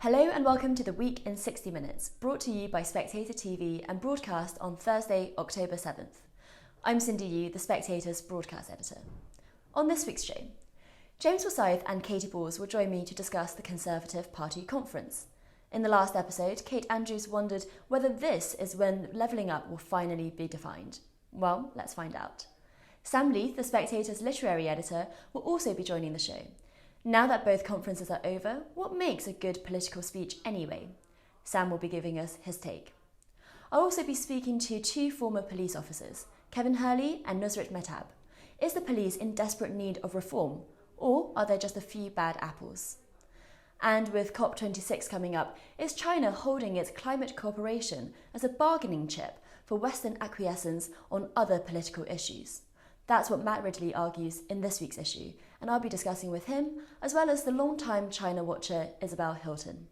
Hello and welcome to the Week in 60 Minutes, brought to you by SpectatorTV and broadcast on Thursday, October 7th. I'm Cindy Yu, the Spectator's broadcast editor. On this week's show, James Forsyth and Katie Boris will join me to discuss the Conservative Party conference. In the last episode, Kate Andrews wondered whether this is when levelling up will finally be defined. Well, let's find out. Sam Leith, the Spectator's literary editor, will also be joining the show. Now that both conferences are over, what makes a good political speech anyway? Sam will be giving us his take. I'll also be speaking to two former police officers, Kevin Hurley and Nusrit Mehtab. Is the police in desperate need of reform, or are there just a few bad apples? And with COP26 coming up, is China holding its climate cooperation as a bargaining chip for Western acquiescence on other political issues? That's what Matt Ridley argues in this week's issue, and I'll be discussing with him, as well as the long-time China watcher Isabel Hilton.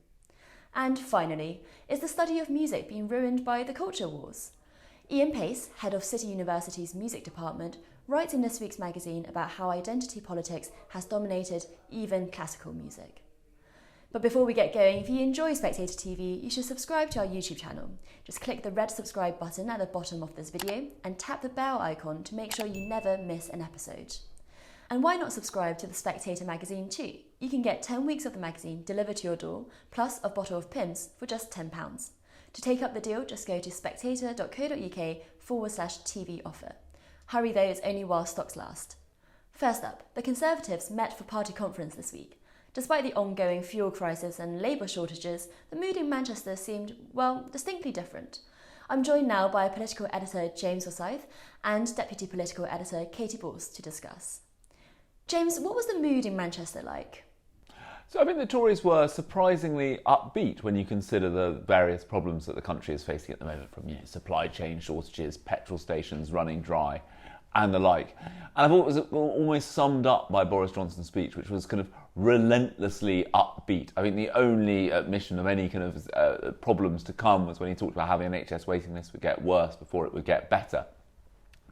And finally, is the study of music being ruined by the culture wars? Ian Pace, head of City University's music department, writes in this week's magazine about how identity politics has dominated even classical music. But before we get going, if you enjoy Spectator TV, you should subscribe to our YouTube channel. Just click the red subscribe button at the bottom of this video and tap the bell icon to make sure you never miss an episode. And why not subscribe to the Spectator magazine too? You can get 10 weeks of the magazine delivered to your door, plus a bottle of Pimm's for just £10. To take up the deal, just go to spectator.co.uk/TV offer. Hurry though, it's only while stocks last. First up, the Conservatives met for party conference this week. Despite the ongoing fuel crisis and labour shortages, the mood in Manchester seemed, well, distinctly different. I'm joined now by political editor James Forsyth and deputy political editor Katie Boris to discuss. James, what was the mood in Manchester like? So I think the Tories were surprisingly upbeat when you consider the various problems that the country is facing at the moment, from supply chain shortages, petrol stations running dry, and the like. And I thought it was almost summed up by Boris Johnson's speech, which was kind of relentlessly upbeat. I think the only admission of any kind of problems to come was when he talked about how the NHS waiting list would get worse before it would get better.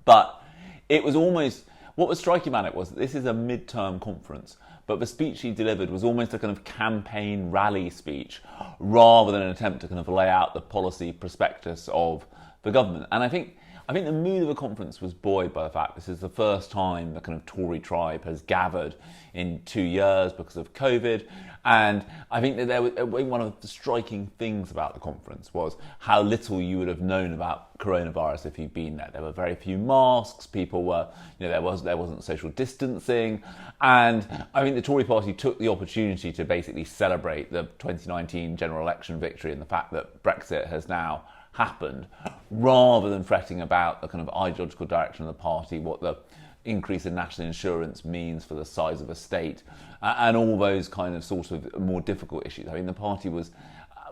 But it was almost, what was striking about it was that this is a mid-term conference, but the speech he delivered was almost a kind of campaign rally speech rather than an attempt to kind of lay out the policy prospectus of the government. And I think the mood of the conference was buoyed by the fact this is the first time the kind of Tory tribe has gathered in 2 years because of COVID. And I think that one of the striking things about the conference was how little you would have known about coronavirus if you'd been there. There were very few masks, people were, there wasn't social distancing. And I think the Tory party took the opportunity to basically celebrate the 2019 general election victory and the fact that Brexit has now happened, rather than fretting about the kind of ideological direction of the party, what the increase in national insurance means for the size of a state, and all those kind of sort of more difficult issues. I mean, the party was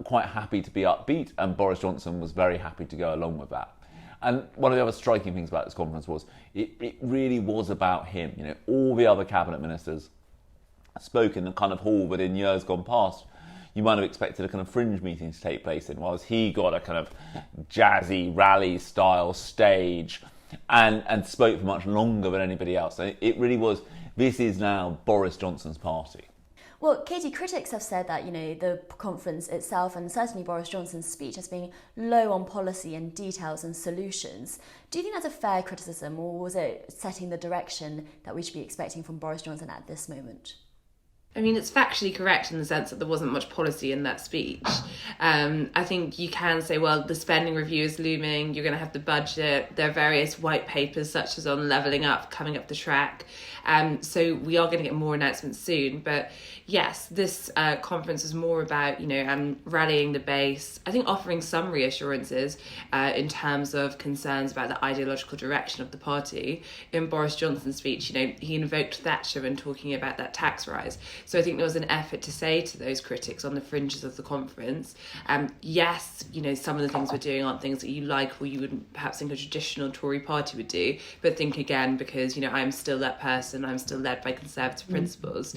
quite happy to be upbeat, and Boris Johnson was very happy to go along with that. And one of the other striking things about this conference was it really was about him. All the other cabinet ministers spoke in the kind of hall that in years gone past you might have expected a kind of fringe meeting to take place in, whilst he got a kind of jazzy rally-style stage and spoke for much longer than anybody else. So it really was, this is now Boris Johnson's party. Well, Katie, critics have said that, the conference itself and certainly Boris Johnson's speech has been low on policy and details and solutions. Do you think that's a fair criticism, or was it setting the direction that we should be expecting from Boris Johnson at this moment? I mean, it's factually correct in the sense that there wasn't much policy in that speech. I think you can say, well, the spending review is looming, you're going to have the budget, there are various white papers such as on levelling up coming up the track. So we are going to get more announcements soon. But yes, this conference is more about, rallying the base, I think offering some reassurances in terms of concerns about the ideological direction of the party. In Boris Johnson's speech, he invoked Thatcher when talking about that tax rise. So I think there was an effort to say to those critics on the fringes of the conference, yes, some of the things we're doing aren't things that you like or you wouldn't perhaps think a traditional Tory party would do, but think again because, I'm still that person, I'm still led by conservative principles.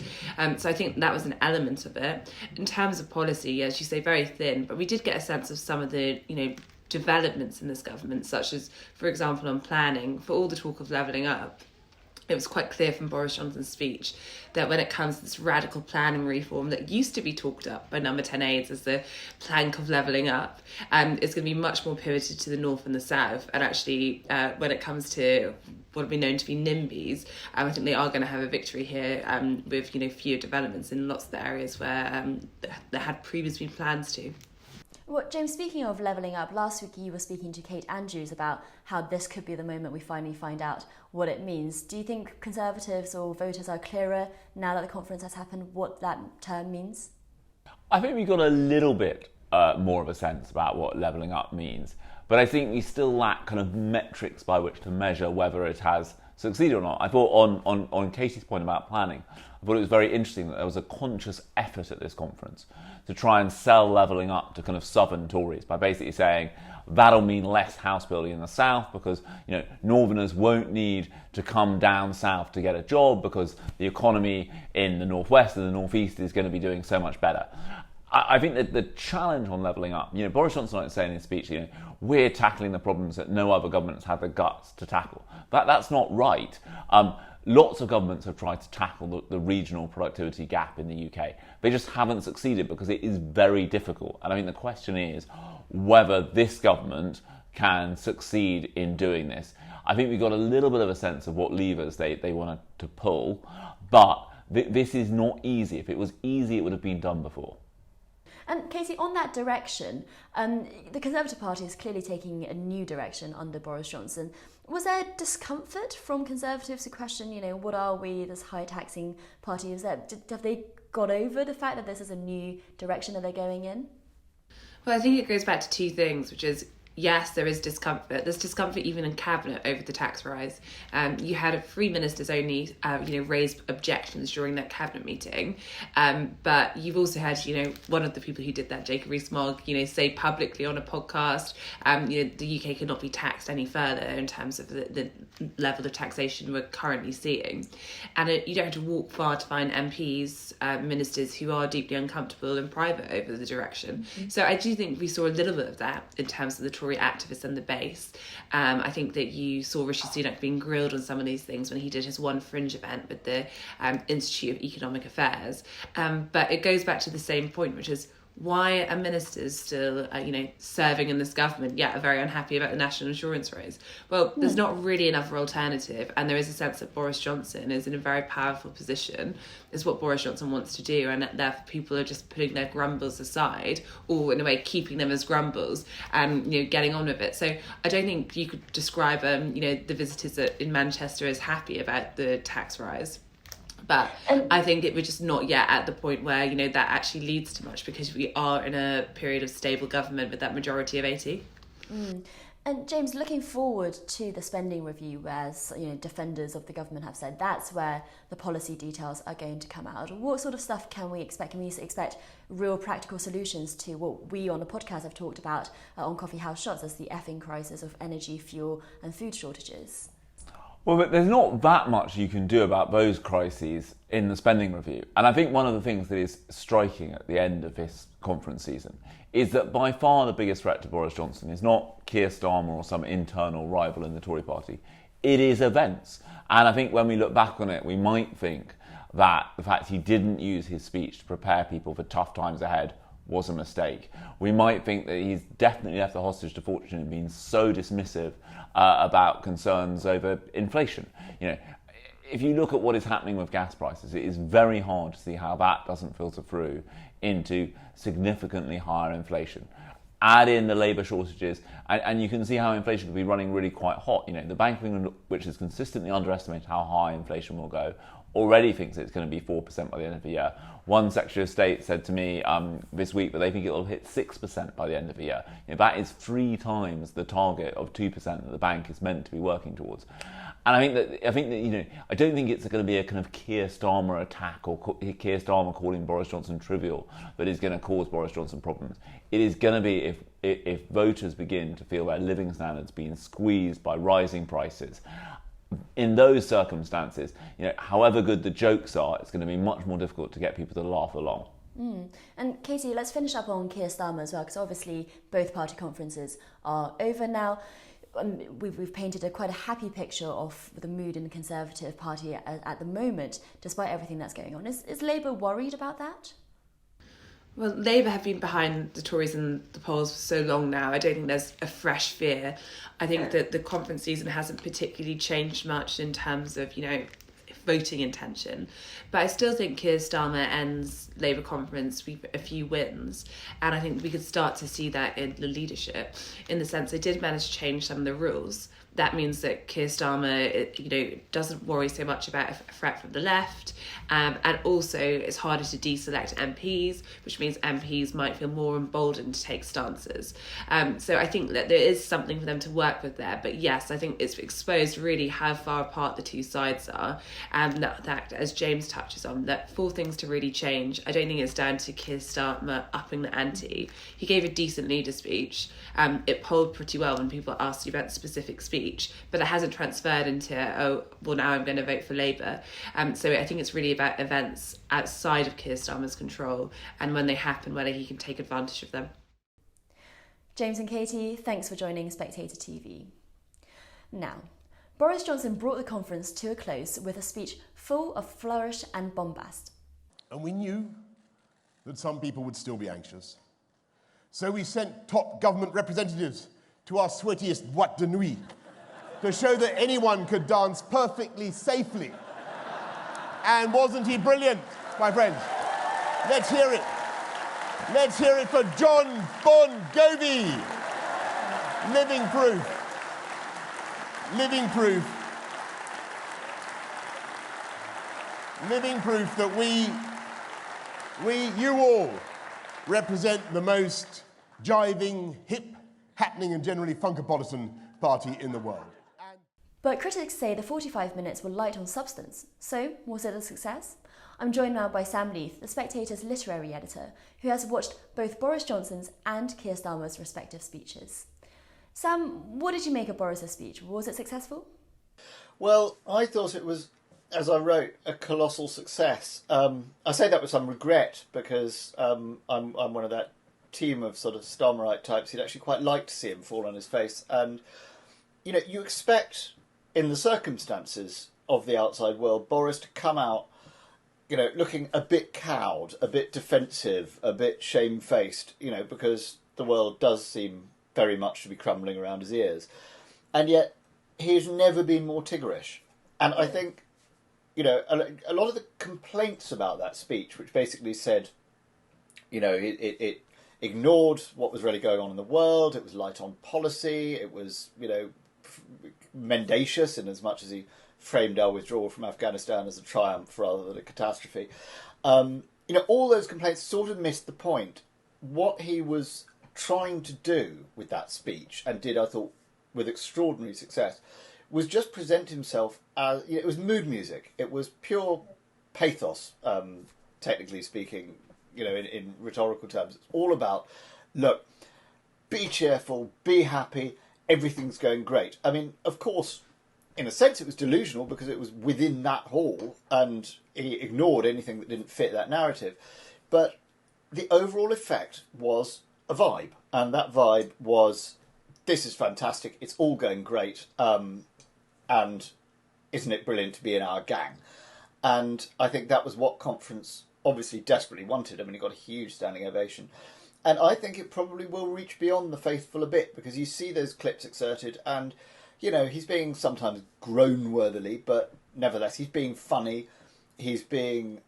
So I think that was an element of it. In terms of policy, as you say, very thin, but we did get a sense of some of the, developments in this government, such as, for example, on planning, for all the talk of levelling up. it was quite clear from Boris Johnson's speech that when it comes to this radical planning reform that used to be talked up by number 10 aides as the plank of levelling up, it's going to be much more pivoted to the north and the south. And actually, when it comes to what have been known to be NIMBYs, I think they are going to have a victory here with fewer developments in lots of the areas where there had previously been plans to. Well, James, speaking of levelling up, last week you were speaking to Kate Andrews about how this could be the moment we finally find out what it means. Do you think Conservatives or voters are clearer now that the conference has happened what that term means? I think we got a little bit more of a sense about what levelling up means, but I think we still lack kind of metrics by which to measure whether it has succeeded or not. I thought on Katie's point about planning, I thought it was very interesting that there was a conscious effort at this conference to try and sell levelling up to kind of southern Tories by basically saying that'll mean less house building in the south because northerners won't need to come down south to get a job because the economy in the northwest and the northeast is going to be doing so much better. I think that the challenge on levelling up, Boris Johnson likes to say in his speech, we're tackling the problems that no other government's had the guts to tackle. That's not right. Lots of governments have tried to tackle the regional productivity gap in the UK. They just haven't succeeded because it is very difficult. And I think the question is whether this government can succeed in doing this. I think we've got a little bit of a sense of what levers they wanted to pull, but this is not easy. If it was easy, it would have been done before. And Katie, on that direction, the Conservative Party is clearly taking a new direction under Boris Johnson. Was there discomfort from Conservatives to question, what are we, this high-taxing party? Have they got over the fact that this is a new direction that they're going in? Well, I think it goes back to two things, which is, yes, there is discomfort. There's discomfort even in Cabinet over the tax rise. You had 3 ministers only, raise objections during that Cabinet meeting. But you've also had, one of the people who did that, Jacob Rees-Mogg, say publicly on a podcast, the UK cannot be taxed any further in terms of the level of taxation we're currently seeing. And you don't have to walk far to find MPs, ministers who are deeply uncomfortable in private over the direction. Mm-hmm. So I do think we saw a little bit of that in terms of the Tory activists and the base. I think that you saw Rishi Sunak being grilled on some of these things when he did his one Fringe event with the Institute of Economic Affairs. But it goes back to the same point, which is why are ministers still, serving in this government, yet are very unhappy about the national insurance raise? Well, there's not really another alternative, and there is a sense that Boris Johnson is in a very powerful position. It's what Boris Johnson wants to do, and therefore people are just putting their grumbles aside, or in a way keeping them as grumbles, and getting on with it. So I don't think you could describe, the visitors in Manchester as happy about the tax rise. But I think we're just not yet at the point where, that actually leads to much, because we are in a period of stable government with that majority of 80. And James, looking forward to the spending review, as defenders of the government have said, that's where the policy details are going to come out. What sort of stuff can we expect? Can we expect real practical solutions to what we on the podcast have talked about on Coffee House Shots as the effing crisis of energy, fuel and food shortages? Well, but there's not that much you can do about those crises in the spending review. And I think one of the things that is striking at the end of this conference season is that by far the biggest threat to Boris Johnson is not Keir Starmer or some internal rival in the Tory party. It is events. And I think when we look back on it, we might think that the fact he didn't use his speech to prepare people for tough times ahead was a mistake. We might think that he's definitely left the hostage to fortune in being so dismissive about concerns over inflation. If you look at what is happening with gas prices, it is very hard to see how that doesn't filter through into significantly higher inflation. Add in the labour shortages, and you can see how inflation could be running really quite hot. The Bank of England, which has consistently underestimated how high inflation will go, already thinks it's going to be 4% by the end of the year. One Secretary of State said to me this week that they think it will hit 6% by the end of the year. That is 3 times the target of 2% that the bank is meant to be working towards. And I think that I don't think it's going to be a kind of Keir Starmer attack or Keir Starmer calling Boris Johnson trivial that is going to cause Boris Johnson problems. It is going to be if voters begin to feel their living standards being squeezed by rising prices. In those circumstances, however good the jokes are, it's going to be much more difficult to get people to laugh along. And Katie, let's finish up on Keir Starmer as well, because obviously both party conferences are over now. we've painted quite a happy picture of the mood in the Conservative Party at the moment, despite everything that's going on. Is Labour worried about that? Well, Labour have been behind the Tories in the polls for so long now. I don't think there's a fresh fear. I think that the conference season hasn't particularly changed much in terms of, voting intention. But I still think Keir Starmer ends Labour conference with a few wins. And I think we could start to see that in the leadership, in the sense they did manage to change some of the rules. That means that Keir Starmer, doesn't worry so much about a threat from the left, and also it's harder to deselect MPs, which means MPs might feel more emboldened to take stances. So I think that there is something for them to work with there. But yes, I think it's exposed really how far apart the two sides are, and that as James touches on, that for things to really change, I don't think it's down to Keir Starmer upping the ante. He gave a decent leader speech. It polled pretty well when people asked you about the specific speech, but it hasn't transferred into, now I'm going to vote for Labour. So I think it's really about events outside of Keir Starmer's control, and when they happen, whether he can take advantage of them. James and Katie, thanks for joining Spectator TV. Now, Boris Johnson brought the conference to a close with a speech full of flourish and bombast. And we knew that some people would still be anxious. So we sent top government representatives to our sweatiest boîte de nuit to show that anyone could dance perfectly safely. And wasn't he brilliant, my friends? Let's hear it. Let's hear it for John Bon Jovi. Living proof. Living proof. Living proof that you all represent the most jiving, hip, happening and generally funkapolitan party in the world. But critics say the 45 minutes were light on substance. So, was it a success? I'm joined now by Sam Leith, the Spectator's literary editor, who has watched both Boris Johnson's and Keir Starmer's respective speeches. Sam, what did you make of Boris's speech? Was it successful? Well, I thought it was, as I wrote, a colossal success. I say that with some regret because I'm one of that team of sort of Starmerite types who'd actually quite like to see him fall on his face. And, you expect, in the circumstances of the outside world, Boris to come out, looking a bit cowed, a bit defensive, a bit shamefaced, because the world does seem very much to be crumbling around his ears. And yet, he's never been more Tiggerish. And I think, a lot of the complaints about that speech, which basically said, it ignored what was really going on in the world, it was light on policy, it was, mendacious in as much as he framed our withdrawal from Afghanistan as a triumph rather than a catastrophe. All those complaints sort of missed the point. What he was trying to do with that speech, and did, I thought, with extraordinary success, was just present himself as, it was mood music. It was pure pathos, technically speaking, in rhetorical terms. It's all about, look, be cheerful, be happy, everything's going great. I mean, of course, in a sense it was delusional because it was within that hall and he ignored anything that didn't fit that narrative. But the overall effect was a vibe, and that vibe was, this is fantastic, it's all going great, and isn't it brilliant to be in our gang? And I think that was what conference obviously desperately wanted. I mean, he got a huge standing ovation. And I think it probably will reach beyond the faithful a bit, because you see those clips exerted and, he's being sometimes groan-worthily, but nevertheless, he's being funny, he's being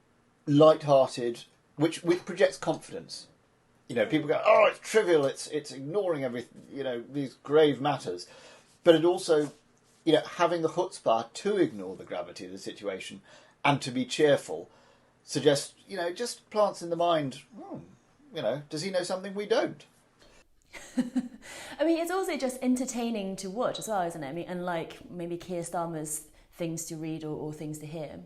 light-hearted, which projects confidence. People go, oh, it's trivial, it's ignoring everything, these grave matters. But it also, having the chutzpah to ignore the gravity of the situation and to be cheerful suggests, just plants in the mind, does he know something we don't? I mean, it's also just entertaining to watch as well, isn't it? I mean, unlike maybe Keir Starmer's things to read or things to hear.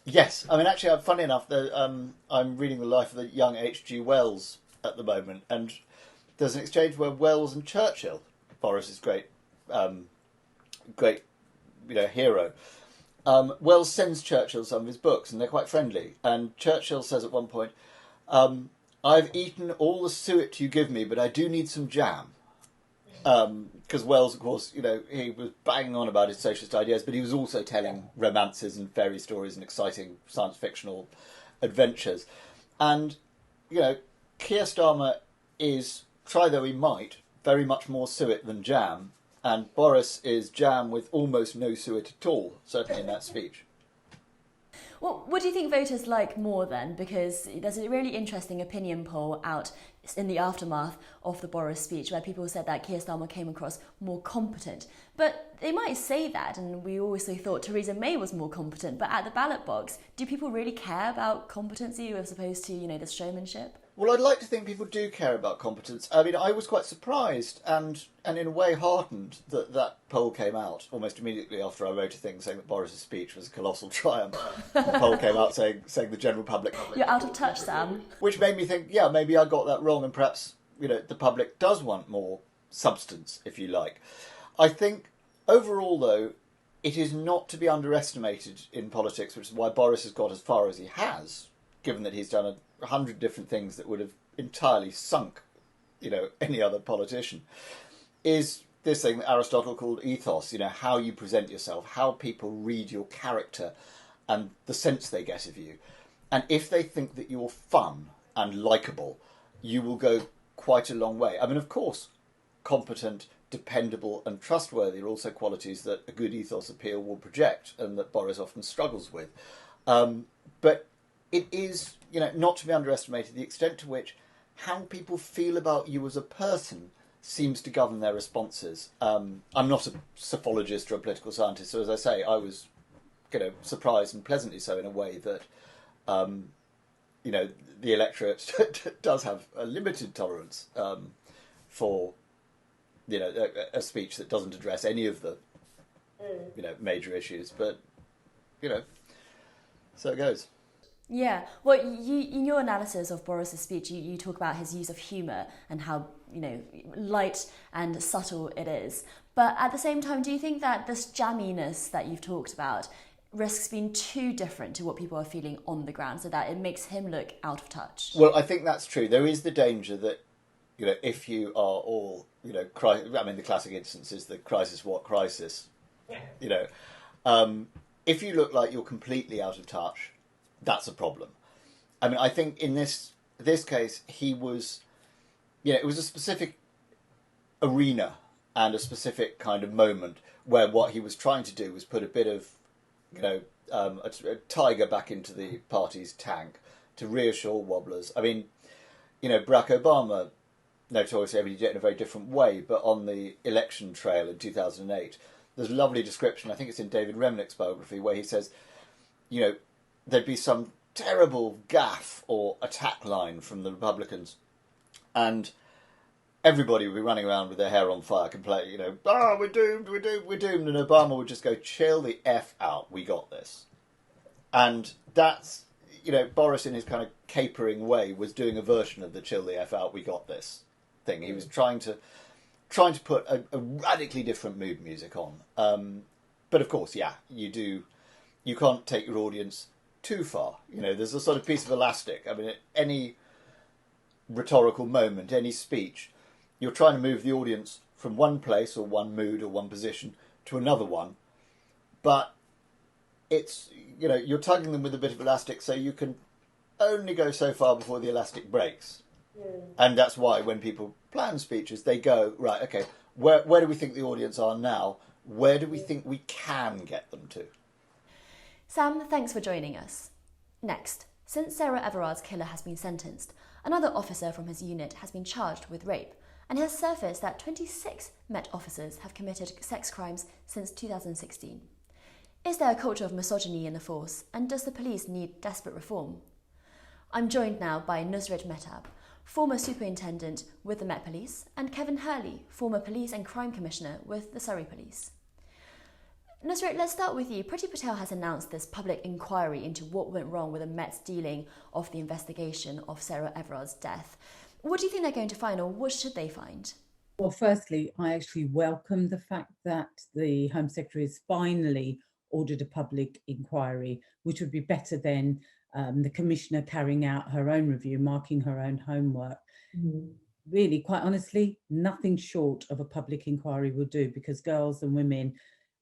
Yes. I mean, actually, funny enough, I'm reading the life of the young H.G. Wells at the moment, and there's an exchange where Wells and Churchill, Boris's great hero, Wells sends Churchill some of his books, and they're quite friendly. And Churchill says at one point, I've eaten all the suet you give me, but I do need some jam. because Wells, of course, he was banging on about his socialist ideas, but he was also telling romances and fairy stories and exciting science fictional adventures. And, Keir Starmer is, try though he might, very much more suet than jam, and Boris is jam with almost no suet at all, certainly in that speech. Well, what do you think voters like more then? Because there's a really interesting opinion poll out in the aftermath of the Boris speech where people said that Keir Starmer came across more competent. But they might say that, and we also thought Theresa May was more competent. But at the ballot box, do people really care about competency as opposed to, the showmanship? Well, I'd like to think people do care about competence. I mean, I was quite surprised and in a way heartened that that poll came out almost immediately after I wrote a thing saying that Boris's speech was a colossal triumph. The poll came out saying the general public... You're out of touch, Sam. Which made me think, yeah, maybe I got that wrong, and perhaps, the public does want more substance, if you like. I think, overall, though, it is not to be underestimated in politics, which is why Boris has got as far as he has, given that he's done 100 different things that would have entirely sunk, any other politician, is this thing that Aristotle called ethos, how you present yourself, how people read your character and the sense they get of you. And if they think that you're fun and likeable, you will go quite a long way. I mean, of course, competent, dependable and trustworthy are also qualities that a good ethos appeal will project and that Boris often struggles with. But it is, not to be underestimated, the extent to which how people feel about you as a person seems to govern their responses. I'm not a psephologist or a political scientist, so as I say, I was, surprised and pleasantly so in a way that, the electorate does have a limited tolerance for, a speech that doesn't address any of the, major issues. But, so it goes. Yeah, well, in your analysis of Boris's speech, you talk about his use of humour and how, light and subtle it is. But at the same time, do you think that this jamminess that you've talked about risks being too different to what people are feeling on the ground, so that it makes him look out of touch? Well, I think that's true. There is the danger that, if you are all, the classic instance is the crisis what crisis, if you look like you're completely out of touch, that's a problem. I mean, I think in this case, he was, it was a specific arena and a specific kind of moment where what he was trying to do was put a bit of, a tiger back into the party's tank to reassure wobblers. I mean, Barack Obama notoriously did it in a very different way, but on the election trail in 2008, there's a lovely description, I think it's in David Remnick's biography, where he says, there'd be some terrible gaffe or attack line from the Republicans, and everybody would be running around with their hair on fire, complaining, we're doomed, and Obama would just go, chill the F out, we got this. And that's, Boris in his kind of capering way was doing a version of the chill the F out, we got this thing. He was trying to put a radically different mood music on. But of course, yeah, you can't take your audience too far. There's a sort of piece of elastic. I mean, at any rhetorical moment, any speech, you're trying to move the audience from one place or one mood or one position to another one. But it's, you're tugging them with a bit of elastic, so you can only go so far before the elastic breaks. Yeah. And that's why when people plan speeches, they go, right, okay, where do we think the audience are now? Where do we think we can get them to? Sam, thanks for joining us. Next, since Sarah Everard's killer has been sentenced, another officer from his unit has been charged with rape, and it has surfaced that 26 Met officers have committed sex crimes since 2016. Is there a culture of misogyny in the force, and does the police need desperate reform? I'm joined now by Nusrit Mehtab, former superintendent with the Met Police, and Kevin Hurley, former police and crime commissioner with the Surrey Police. Nusrit, let's start with you. Priti Patel has announced this public inquiry into what went wrong with the Met's dealing of the investigation of Sarah Everard's death. What do you think they're going to find, or what should they find? Well, firstly, I actually welcome the fact that the Home Secretary has finally ordered a public inquiry, which would be better than the Commissioner carrying out her own review, marking her own homework. Mm-hmm. really, quite honestly, nothing short of a public inquiry will do, because girls and women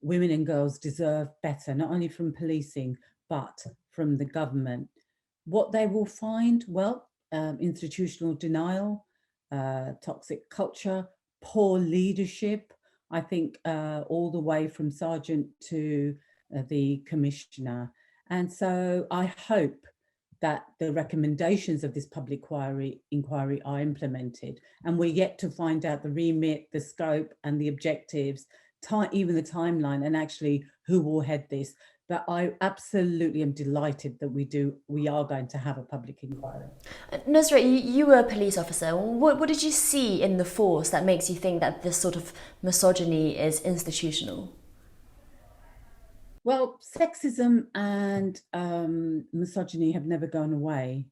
and girls deserve better, not only from policing, but from the government. What they will find, well, institutional denial, toxic culture, poor leadership, I think all the way from sergeant to the commissioner. And so I hope that the recommendations of this public inquiry are implemented, and we're yet to find out the remit, the scope and the objectives, even the timeline, and actually who will head this. But I absolutely am delighted that we are going to have a public inquiry. Nusrit, you were a police officer. What did you see in the force that makes you think that this sort of misogyny is institutional? Well, sexism and misogyny have never gone away.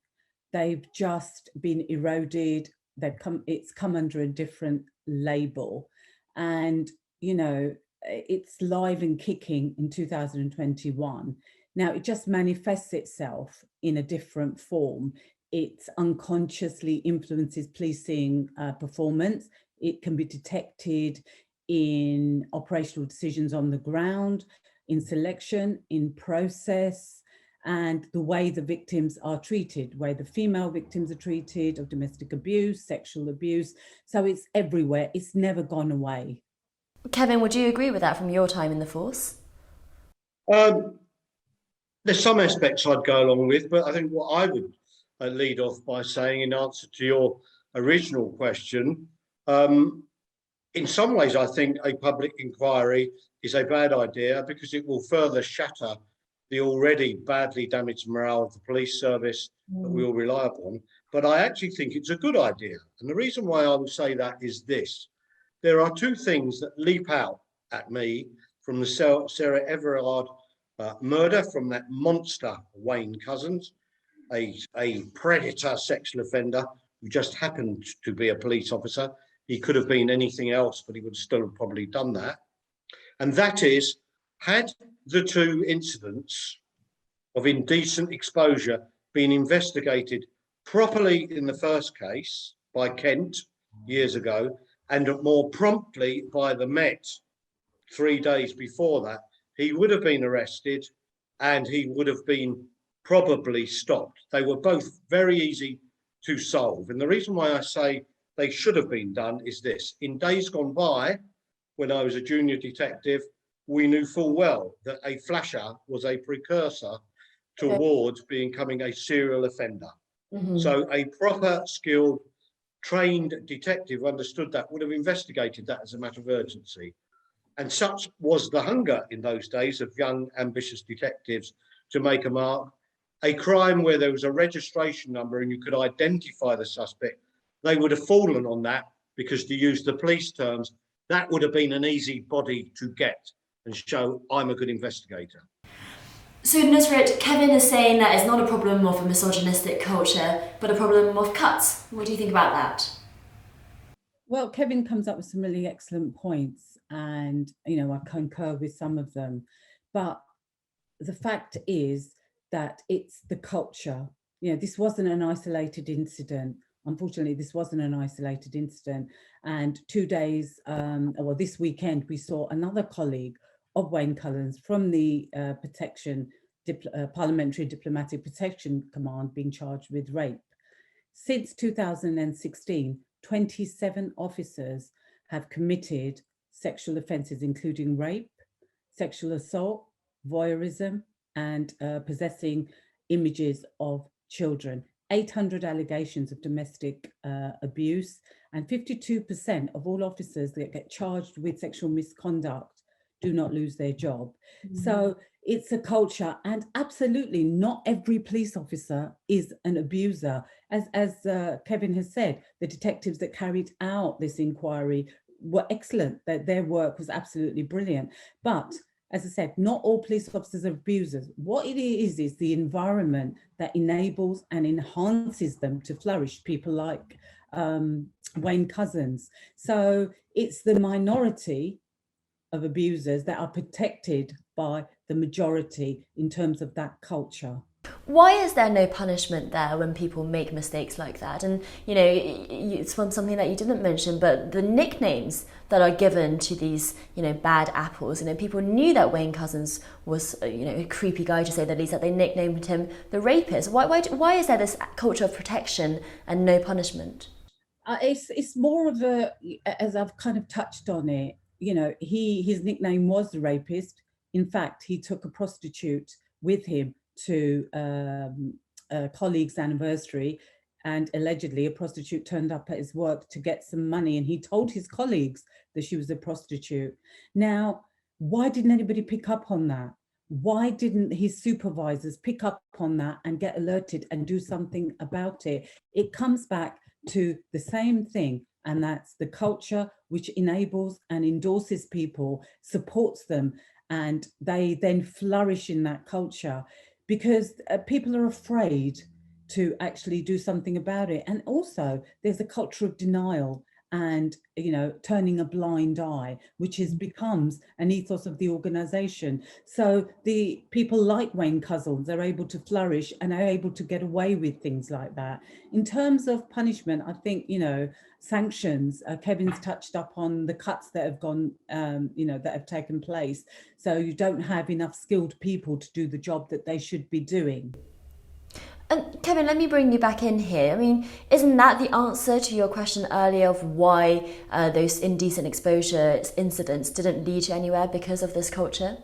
They've just been eroded. It's come under a different label. And, you know, it's live and kicking in 2021. Now, it just manifests itself in a different form. It unconsciously influences policing performance. It can be detected in operational decisions on the ground, in selection, in process, and the way the victims are treated, the way the female victims are treated of domestic abuse, sexual abuse. So it's everywhere. It's never gone away. Kevin, would you agree with that from your time in the force? There's some aspects I'd go along with, but I think what I would lead off by saying, in answer to your original question, in some ways, I think a public inquiry is a bad idea, because it will further shatter the already badly damaged morale of the police service that we all rely upon. But I actually think it's a good idea. And the reason why I would say that is this. There are two things that leap out at me from the Sarah Everard murder, from that monster Wayne Couzens, a predator sexual offender who just happened to be a police officer. He could have been anything else, but he would still have probably done that. And that is, had the two incidents of indecent exposure been investigated properly in the first case by Kent years ago, and more promptly by the Met 3 days before that, he would have been arrested and he would have been probably stopped. They were both very easy to solve. And the reason why I say they should have been done is this. In days gone by, when I was a junior detective, we knew full well that a flasher was a precursor towards becoming a serial offender. Mm-hmm. So a proper, skilled, trained detective understood that, would have investigated that as a matter of urgency. And such was the hunger in those days of young, ambitious detectives to make a mark. A crime where there was a registration number and you could identify the suspect, they would have fallen on that, because, to use the police terms, that would have been an easy body to get and show I'm a good investigator. So Nusrit, Kevin is saying that it's not a problem of a misogynistic culture, but a problem of cuts. What do you think about that? Well, Kevin comes up with some really excellent points, and, you know, I concur with some of them. But the fact is that it's the culture. You know, this wasn't an isolated incident. Unfortunately, this wasn't an isolated incident. And 2 days, this weekend, we saw another colleague of Wayne Couzens from the Parliamentary Diplomatic Protection Command being charged with rape. Since 2016, 27 officers have committed sexual offences, including rape, sexual assault, voyeurism, and possessing images of children. 800 allegations of domestic abuse, and 52% of all officers that get charged with sexual misconduct do not lose their job. Mm-hmm. So it's a culture, and absolutely not every police officer is an abuser. As Kevin has said, the detectives that carried out this inquiry were excellent. Their work was absolutely brilliant. But as I said, not all police officers are abusers. What it is the environment that enables and enhances them to flourish, people like Wayne Couzens. So it's the minority of abusers that are protected by the majority in terms of that culture. Why is there no punishment there when people make mistakes like that? And, you know, it's from something that you didn't mention, but the nicknames that are given to these, you know, bad apples. You know, people knew that Wayne Couzens was, you know, a creepy guy, to say the least, that they nicknamed him the rapist. Why is there this culture of protection and no punishment? It's more of a, as I've kind of touched on it, you know, his nickname was the rapist. In fact, he took a prostitute with him to a colleague's anniversary, and allegedly a prostitute turned up at his work to get some money, and he told his colleagues that she was a prostitute. Now, why didn't anybody pick up on that? Why didn't his supervisors pick up on that and get alerted and do something about it? It comes back to the same thing, and that's the culture which enables and endorses people, supports them, and they then flourish in that culture, because people are afraid to actually do something about it. And also there's a culture of denial and, you know, turning a blind eye, which becomes an ethos of the organization. So the people like Wayne Couzens are able to flourish and are able to get away with things like that. In terms of punishment, I think, you know, sanctions, Kevin's touched up on the cuts that have gone, you know, that have taken place. So you don't have enough skilled people to do the job that they should be doing. And Kevin, let me bring you back in here. I mean, isn't that the answer to your question earlier of why those indecent exposure incidents didn't lead to anywhere, because of this culture?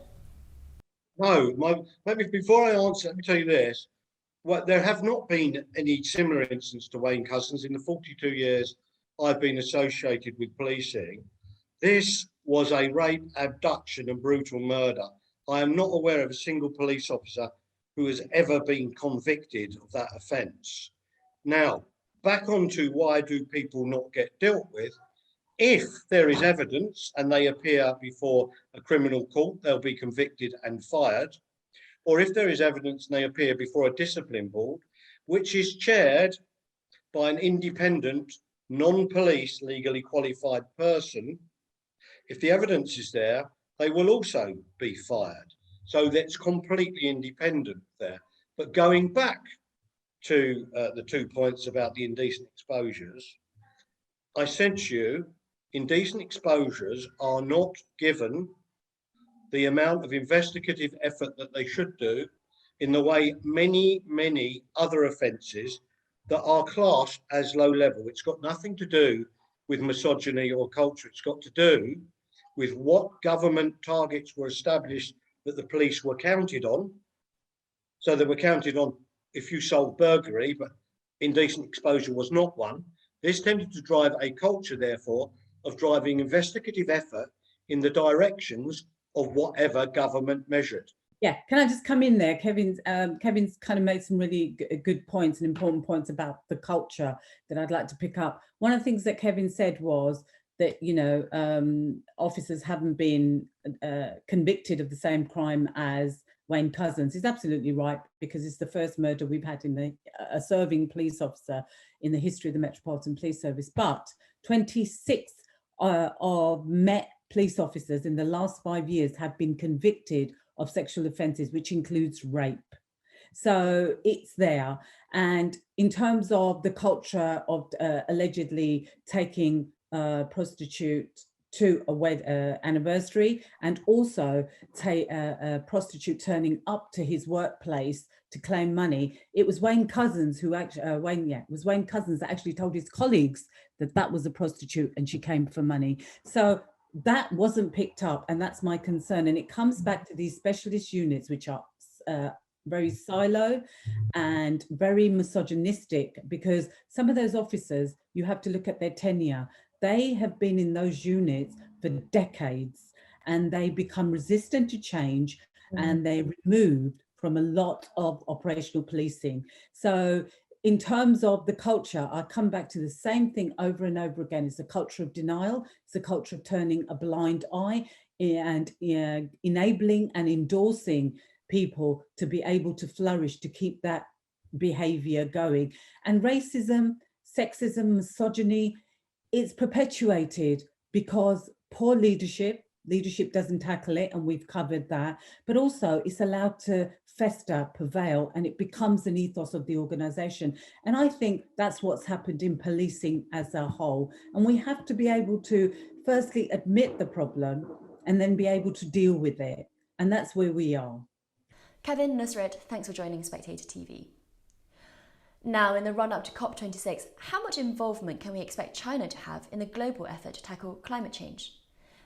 No, maybe before I answer, let me tell you this. Well, there have not been any similar incidents to Wayne Couzens in the 42 years I've been associated with policing. This was a rape, abduction and brutal murder. I am not aware of a single police officer who has ever been convicted of that offence. Now, back onto why do people not get dealt with? If there is evidence and they appear before a criminal court, they'll be convicted and fired. Or if there is evidence and they appear before a discipline board, which is chaired by an independent, non-police, legally qualified person, if the evidence is there, they will also be fired. So that's completely independent there. But going back to the 2 points about the indecent exposures, I said to you, indecent exposures are not given the amount of investigative effort that they should do in the way many other offences that are classed as low level. It's got nothing to do with misogyny or culture. It's got to do with what government targets were established that the police were counted on. So they were counted on if you sold burglary, but indecent exposure was not one. This tended to drive a culture, therefore, of driving investigative effort in the directions of whatever government measured. Yeah, can I just come in there? Kevin's kind of made some really good points and important points about the culture that I'd like to pick up. One of the things that Kevin said was that, you know, officers haven't been convicted of the same crime as Wayne Couzens. He's absolutely right, because it's the first murder we've had in a serving police officer in the history of the Metropolitan Police Service. But 26 of Met police officers in the last 5 years have been convicted of sexual offences, which includes rape. So it's there. And in terms of the culture of allegedly taking a prostitute to a anniversary, and also a prostitute turning up to his workplace to claim money, it was Wayne Couzens who actually, Wayne Couzens that actually told his colleagues that that was a prostitute and she came for money. So that wasn't picked up, and that's my concern. And it comes back to these specialist units, which are very silo and very misogynistic, because some of those officers, you have to look at their tenure. They have been in those units for decades, and they become resistant to change, and they're removed from a lot of operational policing. So in terms of the culture, I come back to the same thing over and over again. It's a culture of denial. It's a culture of turning a blind eye and enabling and endorsing people to be able to flourish, to keep that behavior going. And racism, sexism, misogyny, it's perpetuated because poor leadership, leadership doesn't tackle it, and we've covered that, but also it's allowed to fester, prevail, and it becomes an ethos of the organisation. And I think that's what's happened in policing as a whole. And we have to be able to firstly admit the problem and then be able to deal with it. And that's where we are. Kevin, Nusrit, thanks for joining Spectator TV. Now, in the run-up to COP26, how much involvement can we expect China to have in the global effort to tackle climate change?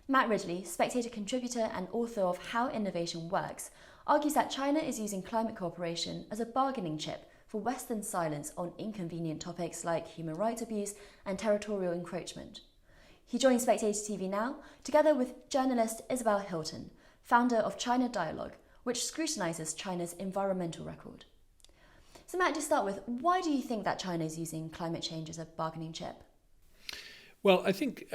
Matt Ridley, Spectator contributor and author of How Innovation Works, argues that China is using climate cooperation as a bargaining chip for Western silence on inconvenient topics like human rights abuse and territorial encroachment. He joins Spectator TV now, together with journalist Isabel Hilton, founder of China Dialogue, which scrutinises China's environmental record. So Matt, to start with, why do you think that China is using climate change as a bargaining chip? Well, I think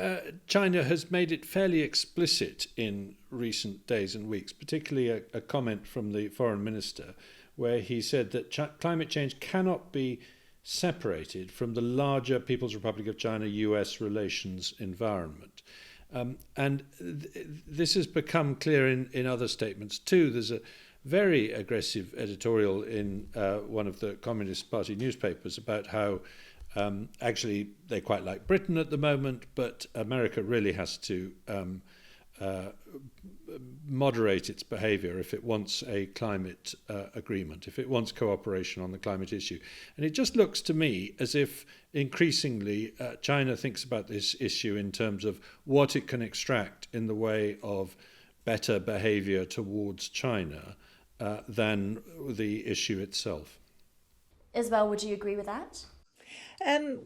China has made it fairly explicit in recent days and weeks, particularly a comment from the foreign minister, where he said that climate change cannot be separated from the larger People's Republic of China-US relations environment. This has become clear in other statements too. There's a very aggressive editorial in one of the Communist Party newspapers about how actually they quite like Britain at the moment, but America really has to moderate its behaviour if it wants a climate agreement, if it wants cooperation on the climate issue. And it just looks to me as if increasingly China thinks about this issue in terms of what it can extract in the way of better behaviour towards China than the issue itself. Isabel, would you agree with that?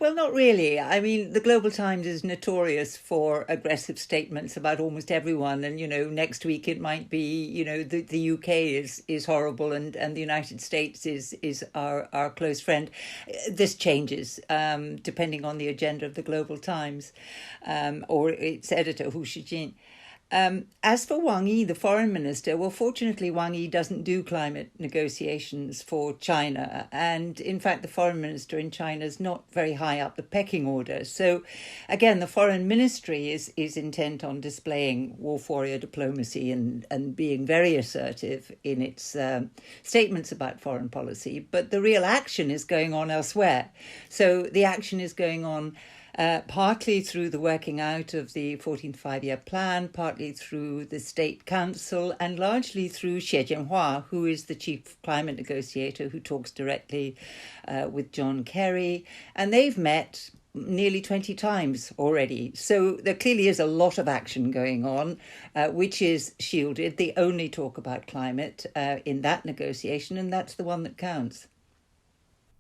Well, not really. I mean, the Global Times is notorious for aggressive statements about almost everyone. And, next week it might be, the UK is horrible and the United States is our close friend. This changes depending on the agenda of the Global Times or its editor, Hu Shijin. As for Wang Yi, the foreign minister, well, fortunately, Wang Yi doesn't do climate negotiations for China. And in fact, the foreign minister in China is not very high up the pecking order. So again, the foreign ministry is intent on displaying wolf warrior diplomacy and being very assertive in its statements about foreign policy. But the real action is going on elsewhere. So the action is going on partly through the working out of the 14th Five-Year Plan, partly through the State Council, and largely through Xie Jianhua, who is the chief climate negotiator who talks directly with John Kerry. And they've met nearly 20 times already. So there clearly is a lot of action going on, which is shielded. They only talk about climate in that negotiation, and that's the one that counts.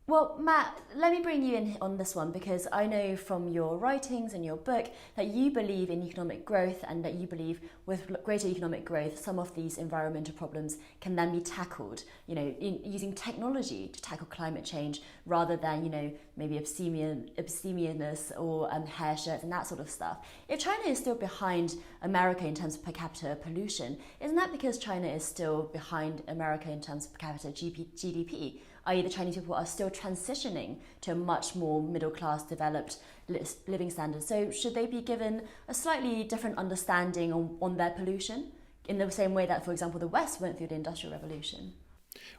Well, Matt, let me bring you in on this one, because I know from your writings and your book that you believe in economic growth, and that you believe with greater economic growth, some of these environmental problems can then be tackled, using technology to tackle climate change rather than, maybe abstemiousness or hair shirts and that sort of stuff. If China is still behind America in terms of per capita pollution, isn't that because China is still behind America in terms of per capita GDP? i.e. the Chinese people are still transitioning to a much more middle-class developed living standard. So should they be given a slightly different understanding on their pollution in the same way that, for example, the West went through the Industrial Revolution?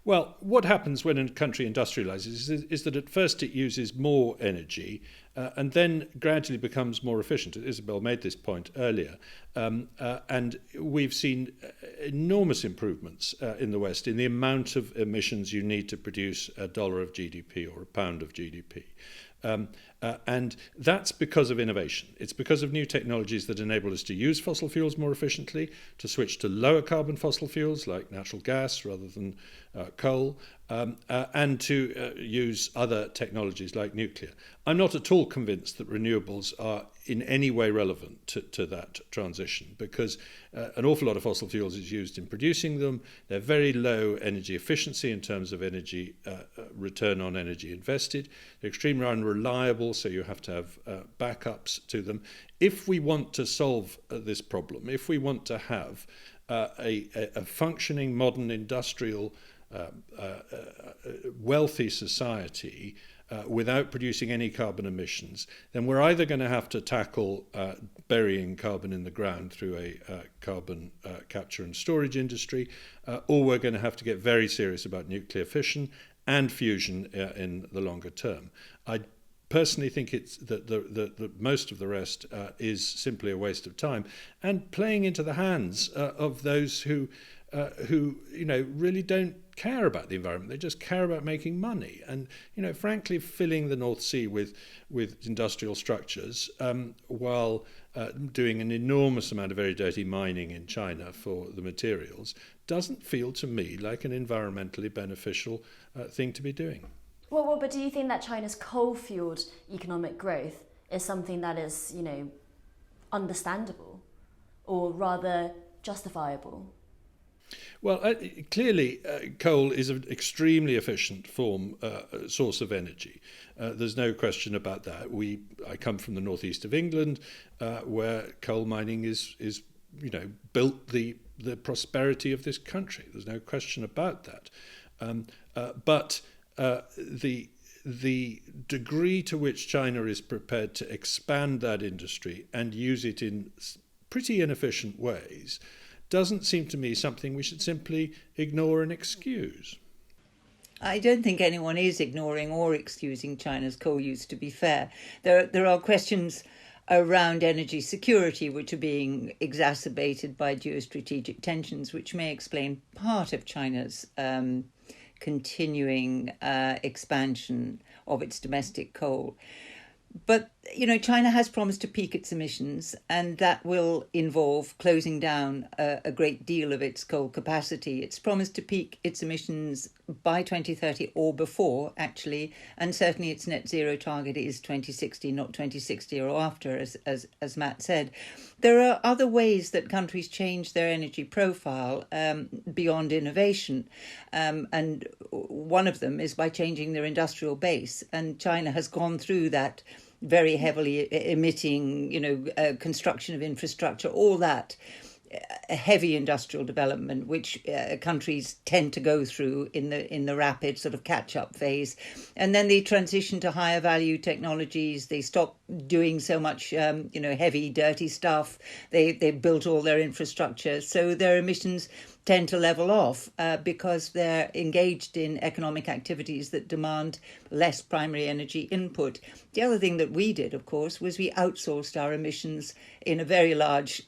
Well, what happens when a country industrializes is that at first it uses more energy and then gradually becomes more efficient. Isabel made this point earlier. And we've seen enormous improvements in the West in the amount of emissions you need to produce $1 of GDP or £1 of GDP. And that's because of innovation. It's because of new technologies that enable us to use fossil fuels more efficiently, to switch to lower carbon fossil fuels like natural gas rather than coal, and to use other technologies like nuclear. I'm not at all convinced that renewables are in any way relevant to that transition, because an awful lot of fossil fuels is used in producing them. They're very low energy efficiency in terms of energy return on energy invested. They're extremely unreliable, so you have to have backups to them. If we want to solve this problem, if we want to have a functioning, modern, industrial, wealthy society, without producing any carbon emissions, then we're either going to have to tackle burying carbon in the ground through a carbon capture and storage industry, or we're going to have to get very serious about nuclear fission and fusion in the longer term. I personally think it's that most of the rest is simply a waste of time and playing into the hands of those who really don't care about the environment. They just care about making money. And frankly, filling the North Sea with industrial structures while doing an enormous amount of very dirty mining in China for the materials doesn't feel to me like an environmentally beneficial thing to be doing. Well, but do you think that China's coal-fueled economic growth is something that is, understandable or rather justifiable? Well, clearly, coal is an extremely efficient source of energy. There's no question about that. I come from the northeast of England, where coal mining is built the prosperity of this country. There's no question about that. But the degree to which China is prepared to expand that industry and use it in pretty inefficient ways doesn't seem to me something we should simply ignore and excuse. I don't think anyone is ignoring or excusing China's coal use, to be fair. There are questions around energy security which are being exacerbated by geostrategic tensions, which may explain part of China's continuing expansion of its domestic coal. But, China has promised to peak its emissions, and that will involve closing down a great deal of its coal capacity. It's promised to peak its emissions by 2030 or before, actually, and certainly its net zero target is 2060, not 2060 or after, as Matt said. There are other ways that countries change their energy profile beyond innovation, and one of them is by changing their industrial base, and China has gone through that very heavily emitting, construction of infrastructure, all that heavy industrial development, which countries tend to go through in the rapid sort of catch-up phase. And then they transition to higher value technologies. They stop doing so much, heavy, dirty stuff. They built all their infrastructure. So their emissions tend to level off because they're engaged in economic activities that demand less primary energy input. The other thing that we did, of course, was we outsourced our emissions in a very large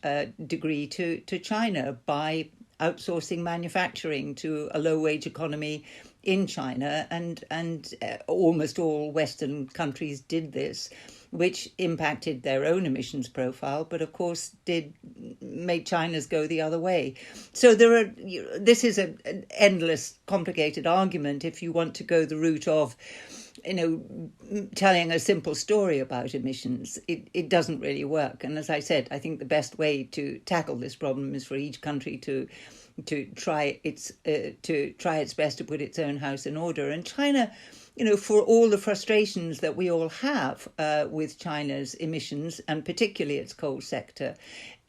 degree to China by outsourcing manufacturing to a low-wage economy in China, and almost all Western countries did this, which impacted their own emissions profile, but of course did make China's go the other way. So this is an endless, complicated argument if you want to go the route of, telling a simple story about emissions. It doesn't really work. And as I said, I think the best way to tackle this problem is for each country to try its best to put its own house in order. And China, for all the frustrations that we all have with China's emissions, and particularly its coal sector,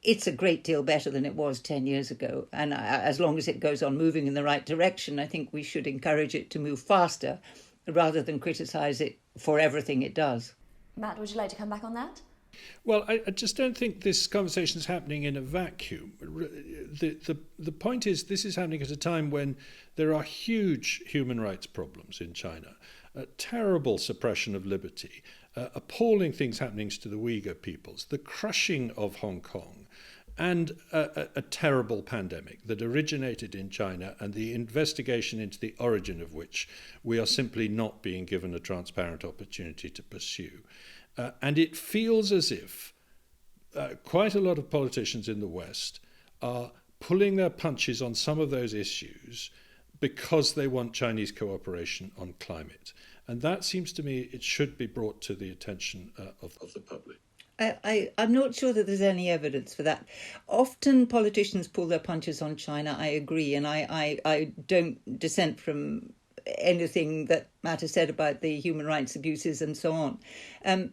it's a great deal better than it was 10 years ago. And as long as it goes on moving in the right direction, I think we should encourage it to move faster rather than criticise it for everything it does. Matt, would you like to come back on that? Well, I just don't think this conversation is happening in a vacuum. The point is, this is happening at a time when there are huge human rights problems in China, a terrible suppression of liberty, appalling things happening to the Uyghur peoples, the crushing of Hong Kong, and a terrible pandemic that originated in China, and the investigation into the origin of which we are simply not being given a transparent opportunity to pursue. And it feels as if quite a lot of politicians in the West are pulling their punches on some of those issues because they want Chinese cooperation on climate. And that seems to me it should be brought to the attention of the public. I'm not sure that there's any evidence for that. Often politicians pull their punches on China, I agree, and I don't dissent from anything that Matt has said about the human rights abuses and so on.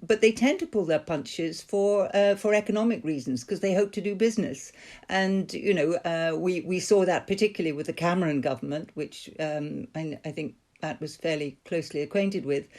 But they tend to pull their punches for economic reasons because they hope to do business. And, we saw that particularly with the Cameron government, which I think Matt was fairly closely acquainted with.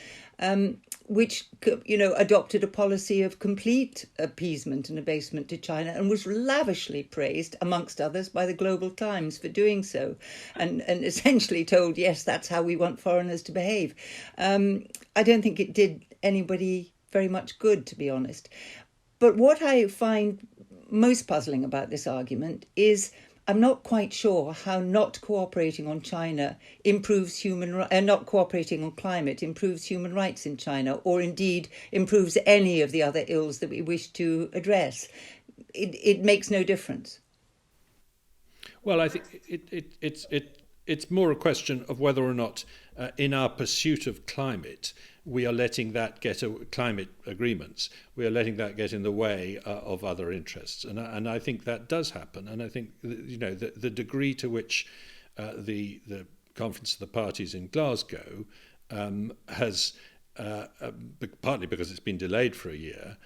which, adopted a policy of complete appeasement and abasement to China and was lavishly praised, amongst others, by the Global Times for doing so, and essentially told, yes, that's how we want foreigners to behave. I don't think it did anybody very much good, to be honest. But what I find most puzzling about this argument is I'm not quite sure how not cooperating on China improves not cooperating on climate improves human rights in China, or indeed improves any of the other ills that we wish to address. It makes no difference. Well, I think it's more a question of whether or not, in our pursuit of climate, we are letting that climate agreements. We are letting that get in the way of other interests, and I think that does happen. And I think the degree to which the Conference of the Parties in Glasgow has, partly because it's been delayed for a year,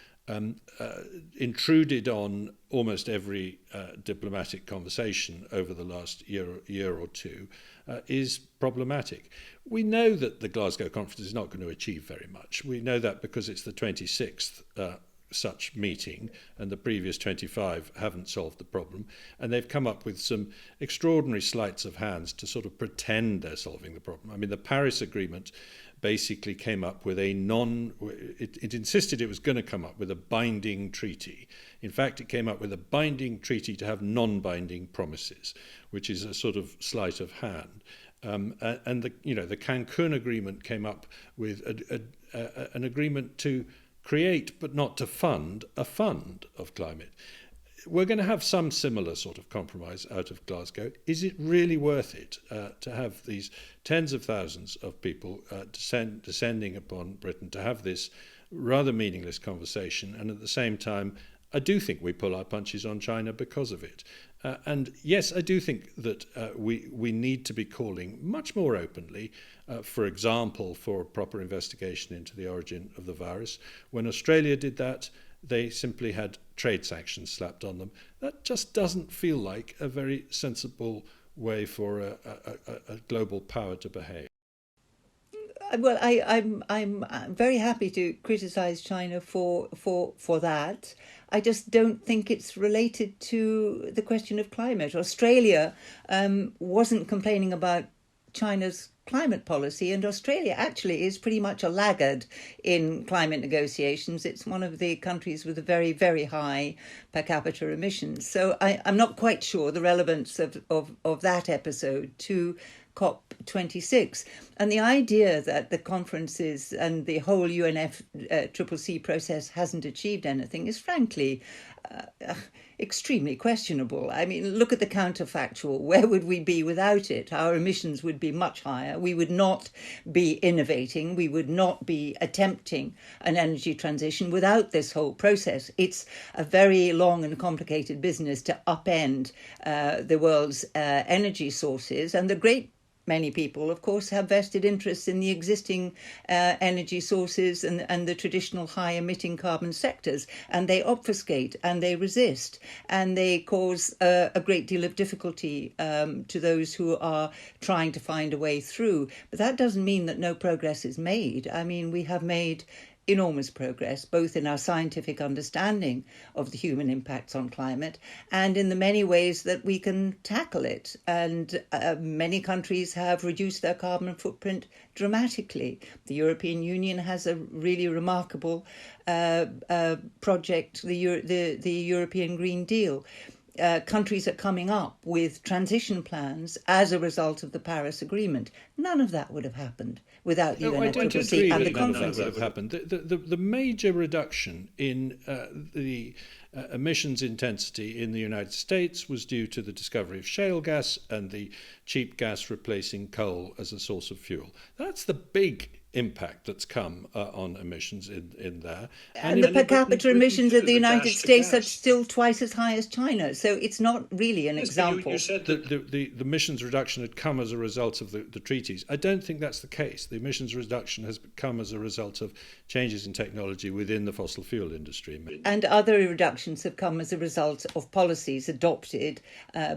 intruded on almost every diplomatic conversation over the last year or two is problematic. We know that the Glasgow conference is not going to achieve very much. We know that because it's the 26th such meeting, and the previous 25 haven't solved the problem, and they've come up with some extraordinary sleights of hands to sort of pretend they're solving the problem. I mean, the Paris Agreement basically came up with it insisted it was going to come up with a binding treaty. In fact, it came up with a binding treaty to have non-binding promises, which is a sort of sleight of hand. And the Cancun Agreement came up with an agreement to create, but not to fund, a fund of climate. We're going to have some similar sort of compromise out of Glasgow. Is it really worth it to have these tens of thousands of people descending upon Britain to have this rather meaningless conversation? And at the same time, I do think we pull our punches on China because of it. And yes, I do think that we need to be calling much more openly, for example, for a proper investigation into the origin of the virus. When Australia did that, they simply had trade sanctions slapped on them. That just doesn't feel like a very sensible way for a global power to behave. Well, I'm very happy to criticise China for that. I just don't think it's related to the question of climate. Australia wasn't complaining about China's climate policy, and Australia actually is pretty much a laggard in climate negotiations. It's one of the countries with a very, very high per capita emissions. So I'm not quite sure the relevance of that episode to COP26. And the idea that the conferences and the whole UNFCCC process hasn't achieved anything is frankly extremely questionable. I mean, look at the counterfactual. Where would we be without it? Our emissions would be much higher. We would not be innovating. We would not be attempting an energy transition without this whole process. It's a very long and complicated business to upend the world's energy sources, and the great many people, of course, have vested interests in the existing energy sources and the traditional high-emitting carbon sectors, and they obfuscate and they resist and they cause a great deal of difficulty to those who are trying to find a way through. But that doesn't mean that no progress is made. I mean, we have made enormous progress, both in our scientific understanding of the human impacts on climate and in the many ways that we can tackle it. And many countries have reduced their carbon footprint dramatically. The European Union has a really remarkable project, the European Green Deal. Countries are coming up with transition plans as a result of the Paris Agreement. None of that would have happened without the UNFCCC and the conference. None of that would have happened. The major reduction in the emissions intensity in the United States was due to the discovery of shale gas and the cheap gas replacing coal as a source of fuel. That's the big impact that's come on emissions in there. And the per capita emissions of the United States are still twice as high as China. So it's not really an example. You said that the emissions reduction had come as a result of the treaties. I don't think that's the case. The emissions reduction has come as a result of changes in technology within the fossil fuel industry. And other reductions have come as a result of policies adopted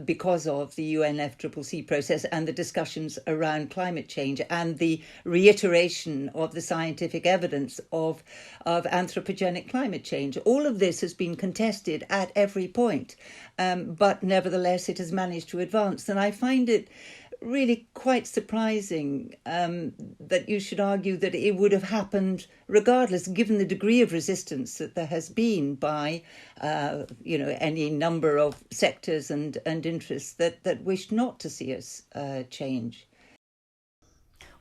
because of the UNFCCC process and the discussions around climate change and the reiteration rejection of the scientific evidence of anthropogenic climate change. All of this has been contested at every point, but nevertheless it has managed to advance. And I find it really quite surprising that you should argue that it would have happened regardless, given the degree of resistance that there has been by any number of sectors and interests that wish not to see us change.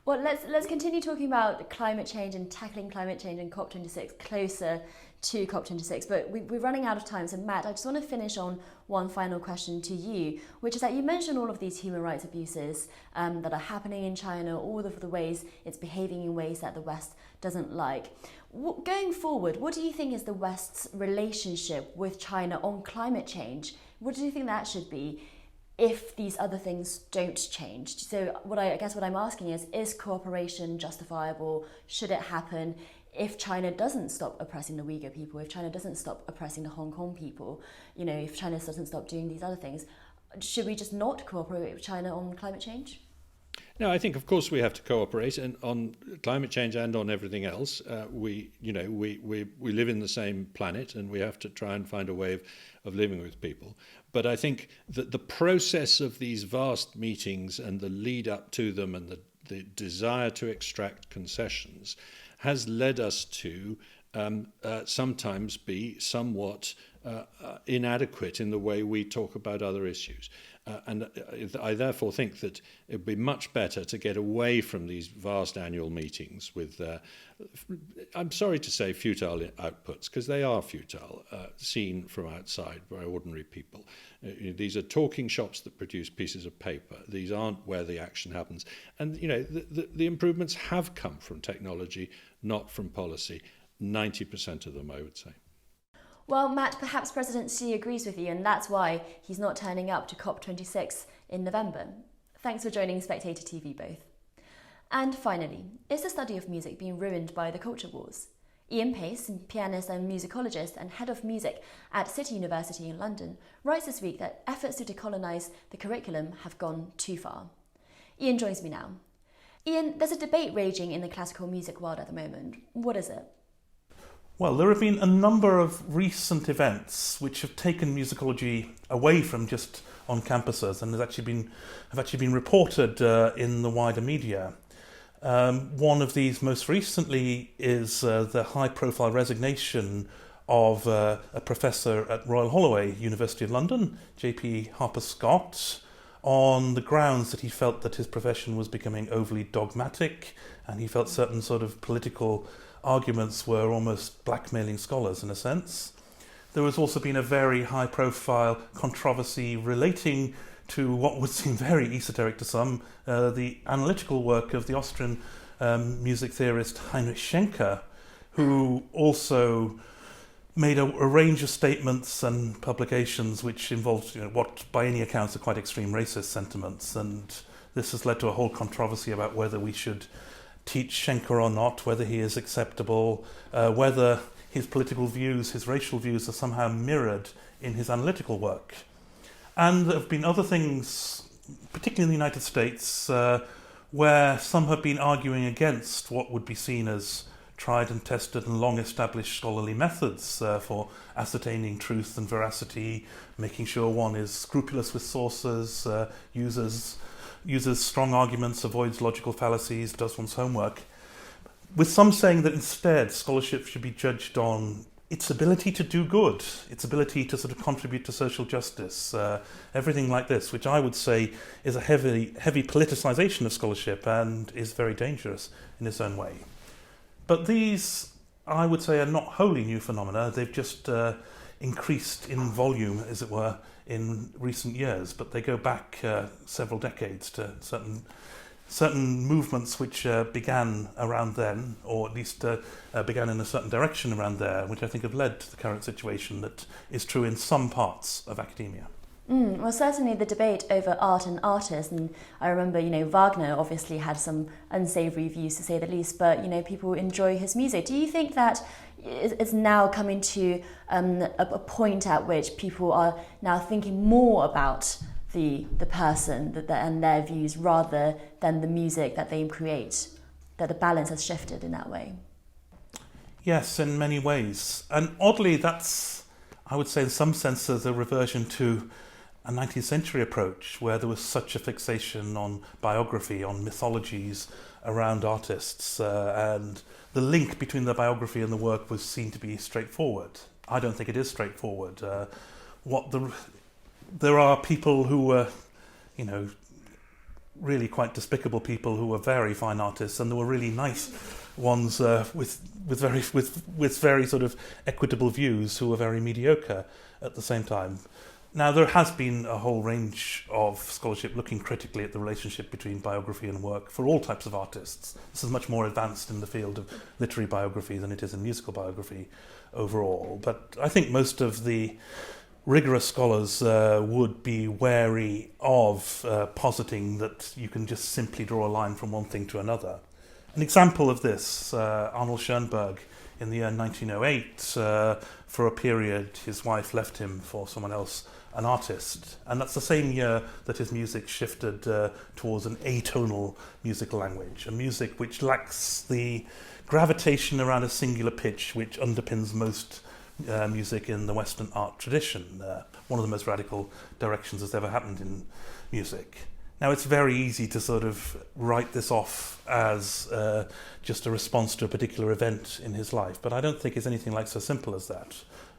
Well, let's continue talking about climate change and tackling climate change and COP26 closer to COP26, but we're running out of time. So Matt, I just want to finish on one final question to you, which is that you mentioned all of these human rights abuses that are happening in China, all of the ways it's behaving in ways that the West doesn't like. Going forward, what do you think is the West's relationship with China on climate change? What do you think that should be if these other things don't change? So what I'm asking is cooperation justifiable? Should it happen? If China doesn't stop oppressing the Uyghur people, if China doesn't stop oppressing the Hong Kong people, if China doesn't stop doing these other things, should we just not cooperate with China on climate change? No, I think of course we have to cooperate on climate change and on everything else. We live in the same planet, and we have to try and find a way of living with people. But I think that the process of these vast meetings and the lead up to them and the desire to extract concessions has led us to sometimes be somewhat inadequate in the way we talk about other issues. And I therefore think that it would be much better to get away from these vast annual meetings with, I'm sorry to say, futile outputs, because they are futile, seen from outside by ordinary people. These are talking shops that produce pieces of paper. These aren't where the action happens. And, the improvements have come from technology, not from policy. 90% of them, I would say. Well, Matt, perhaps President Xi agrees with you, and that's why he's not turning up to COP26 in November. Thanks for joining Spectator TV both. And finally, is the study of music being ruined by the culture wars? Ian Pace, pianist and musicologist and head of music at City University in London, writes this week that efforts to decolonise the curriculum have gone too far. Ian joins me now. Ian, there's a debate raging in the classical music world at the moment. What is it? Well, there have been a number of recent events which have taken musicology away from just on campuses and have actually been reported in the wider media. One of these most recently is the high-profile resignation of a professor at Royal Holloway, University of London, J.P. Harper-Scott, on the grounds that he felt that his profession was becoming overly dogmatic, and he felt certain sort of political arguments were almost blackmailing scholars in a sense. There has also been a very high-profile controversy relating to what would seem very esoteric to some, the analytical work of the Austrian music theorist Heinrich Schenker, who also made a range of statements and publications which involved what by any accounts are quite extreme racist sentiments, and this has led to a whole controversy about whether we should teach Schenker or not, whether he is acceptable, whether his political views, his racial views are somehow mirrored in his analytical work. And there have been other things, particularly in the United States, where some have been arguing against what would be seen as tried and tested and long-established scholarly methods for ascertaining truth and veracity, making sure one is scrupulous with sources, uses strong arguments, avoids logical fallacies, does one's homework, with some saying that instead scholarship should be judged on its ability to do good, its ability to sort of contribute to social justice, everything like this, which I would say is a heavy politicisation of scholarship and is very dangerous in its own way. But these, I would say, are not wholly new phenomena. They've just increased in volume, as it were, in recent years, but they go back several decades to certain movements which began around then, or at least began in a certain direction around there, which I think have led to the current situation that is true in some parts of academia. Well, certainly the debate over art and artists, and I remember, Wagner obviously had some unsavoury views to say the least, but, people enjoy his music. Do you think that it's now coming to a point at which people are now thinking more about the person and their views rather than the music that they create that the balance has shifted in that way? Yes, in many ways. And oddly, that's, I would say in some senses, a reversion to a 19th century approach where there was such a fixation on biography, on mythologies around artists, and the link between the biography and the work was seen to be straightforward. I don't think it is straightforward. There are people who were, really quite despicable people who were very fine artists, and there were really nice ones with very sort of equitable views who were very mediocre at the same time. Now, there has been a whole range of scholarship looking critically at the relationship between biography and work for all types of artists. This is much more advanced in the field of literary biography than it is in musical biography overall. But I think most of the rigorous scholars would be wary of positing that you can just simply draw a line from one thing to another. An example of this, Arnold Schoenberg, in the year 1908, for a period his wife left him for someone else, an artist, and that's the same year that his music shifted towards an atonal musical language, a music which lacks the gravitation around a singular pitch which underpins most music in the Western art tradition, one of the most radical directions that's ever happened in music. Now, it's very easy to sort of write this off as just a response to a particular event in his life, but I don't think it's anything like so simple as that.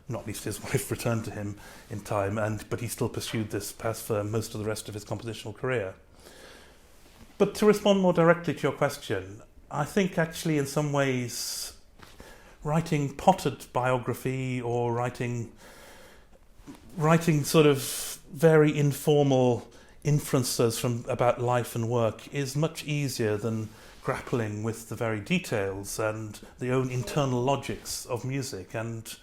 Not least his wife returned to him in time, but he still pursued this path for most of the rest of his compositional career. But to respond more directly to your question, I think actually in some ways writing potted biography or writing sort of very informal inferences about life and work is much easier than grappling with the very details and the own internal logics of music. And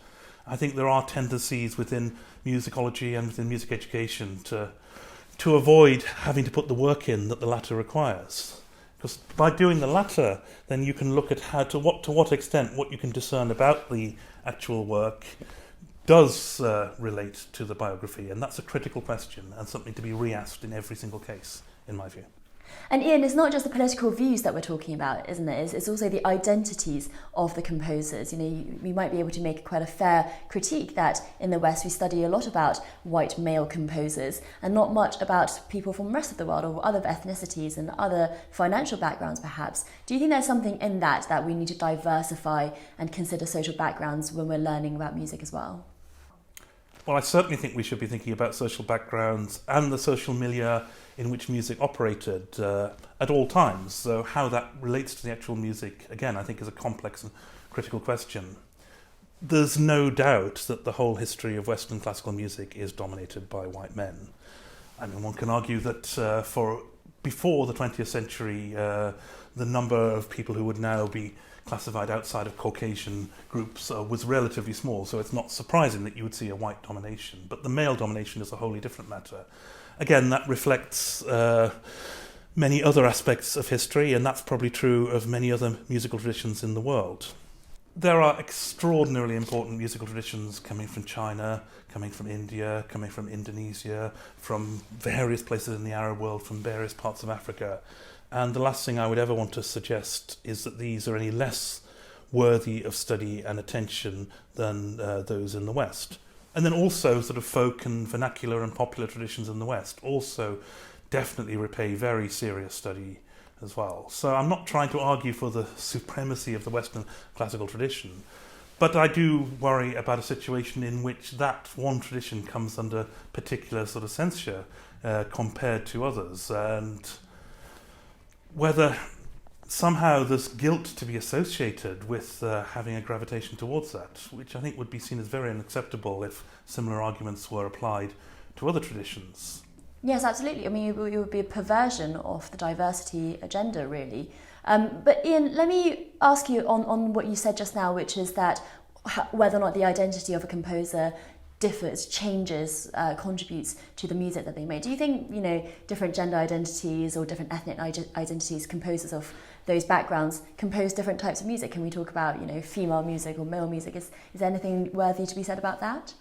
I think there are tendencies within musicology and within music education to avoid having to put the work in that the latter requires. Because by doing the latter, then you can look at to what extent what you can discern about the actual work does relate to the biography, and that's a critical question and something to be re-asked in every single case, in my view. And Ian, it's not just the political views that we're talking about, isn't it? It's also the identities of the composers. We might be able to make quite a fair critique that in the West we study a lot about white male composers and not much about people from the rest of the world or other ethnicities and other financial backgrounds perhaps. Do you think there's something in that we need to diversify and consider social backgrounds when we're learning about music as well? Well, I certainly think we should be thinking about social backgrounds and the social milieu in which music operated at all times. So how that relates to the actual music, again, I think is a complex and critical question. There's no doubt that the whole history of Western classical music is dominated by white men. I mean, one can argue that before the 20th century, the number of people who would now be classified outside of Caucasian groups was relatively small, so it's not surprising that you would see a white domination. But the male domination is a wholly different matter. Again, that reflects many other aspects of history, and that's probably true of many other musical traditions in the world. There are extraordinarily important musical traditions coming from China, coming from India, coming from Indonesia, from various places in the Arab world, from various parts of Africa. And the last thing I would ever want to suggest is that these are any less worthy of study and attention than those in the West. And then also sort of folk and vernacular and popular traditions in the West also definitely repay very serious study as well. So I'm not trying to argue for the supremacy of the Western classical tradition, but I do worry about a situation in which that one tradition comes under particular sort of censure compared to others, and whether somehow there's guilt to be associated with having a gravitation towards that, which I think would be seen as very unacceptable if similar arguments were applied to other traditions. Yes, absolutely. I mean, it would be a perversion of the diversity agenda, really. But Ian, let me ask you on what you said just now, which is that whether or not the identity of a composer differs, changes, contributes to the music that they make. Do you think, different gender identities or different ethnic identities, composers of those backgrounds compose different types of music? Can we talk about, female music or male music? Is there anything worthy to be said about that?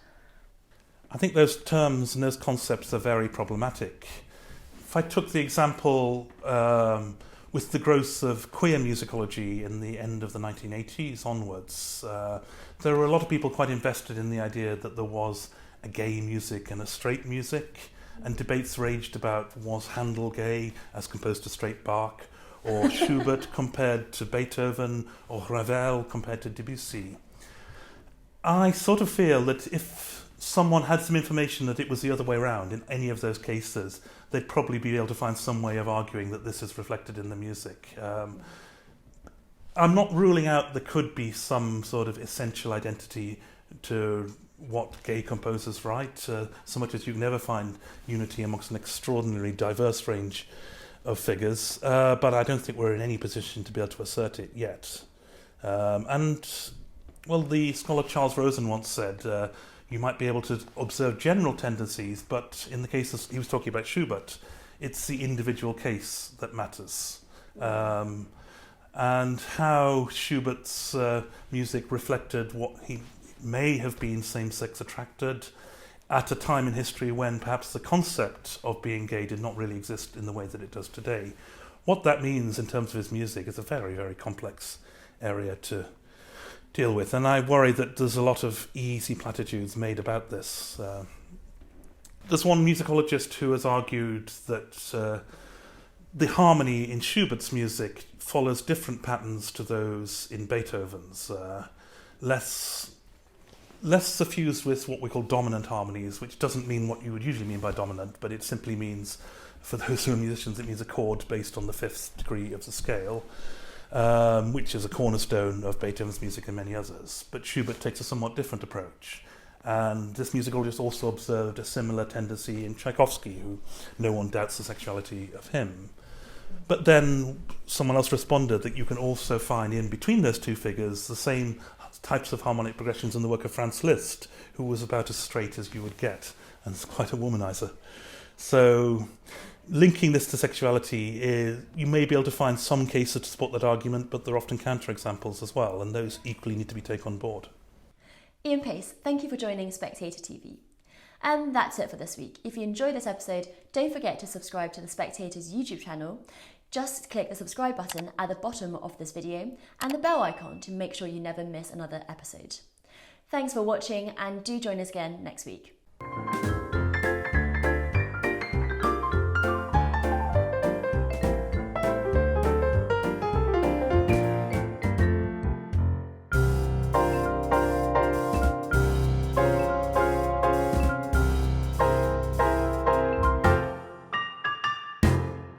I think those terms and those concepts are very problematic. If I took the example with the growth of queer musicology in the end of the 1980s onwards, there were a lot of people quite invested in the idea that there was a gay music and a straight music, and debates raged about was Handel gay as composed to straight Bach, or Schubert compared to Beethoven, or Ravel compared to Debussy. I sort of feel that if someone had some information that it was the other way around in any of those cases, they'd probably be able to find some way of arguing that this is reflected in the music. I'm not ruling out there could be some sort of essential identity to what gay composers write, so much as you never find unity amongst an extraordinarily diverse range of figures, but I don't think we're in any position to be able to assert it yet. Well, the scholar Charles Rosen once said, you might be able to observe general tendencies, but in the case he was talking about Schubert, it's the individual case that matters. And how Schubert's music reflected what he may have been same-sex attracted at a time in history when perhaps the concept of being gay did not really exist in the way that it does today. What that means in terms of his music is a very, very complex area to deal with, and I worry that there's a lot of easy platitudes made about this. There's one musicologist who has argued that the harmony in Schubert's music follows different patterns to those in Beethoven's, less suffused with what we call dominant harmonies, which doesn't mean what you would usually mean by dominant, but it simply means, for those who are musicians, it means a chord based on the fifth degree of the scale, which is a cornerstone of Beethoven's music and many others. But Schubert takes a somewhat different approach. And this musicologist also observed a similar tendency in Tchaikovsky, who no one doubts the sexuality of him. But then someone else responded that you can also find in between those two figures the same types of harmonic progressions in the work of Franz Liszt, who was about as straight as you would get, and is quite a womanizer. So linking this to sexuality, you may be able to find some cases to support that argument, but there are often counterexamples as well, and those equally need to be taken on board. Ian Pace, thank you for joining Spectator TV. And that's it for this week. If you enjoyed this episode, don't forget to subscribe to the Spectator's YouTube channel. Just click the subscribe button at the bottom of this video and the bell icon to make sure you never miss another episode. Thanks for watching, and do join us again next week.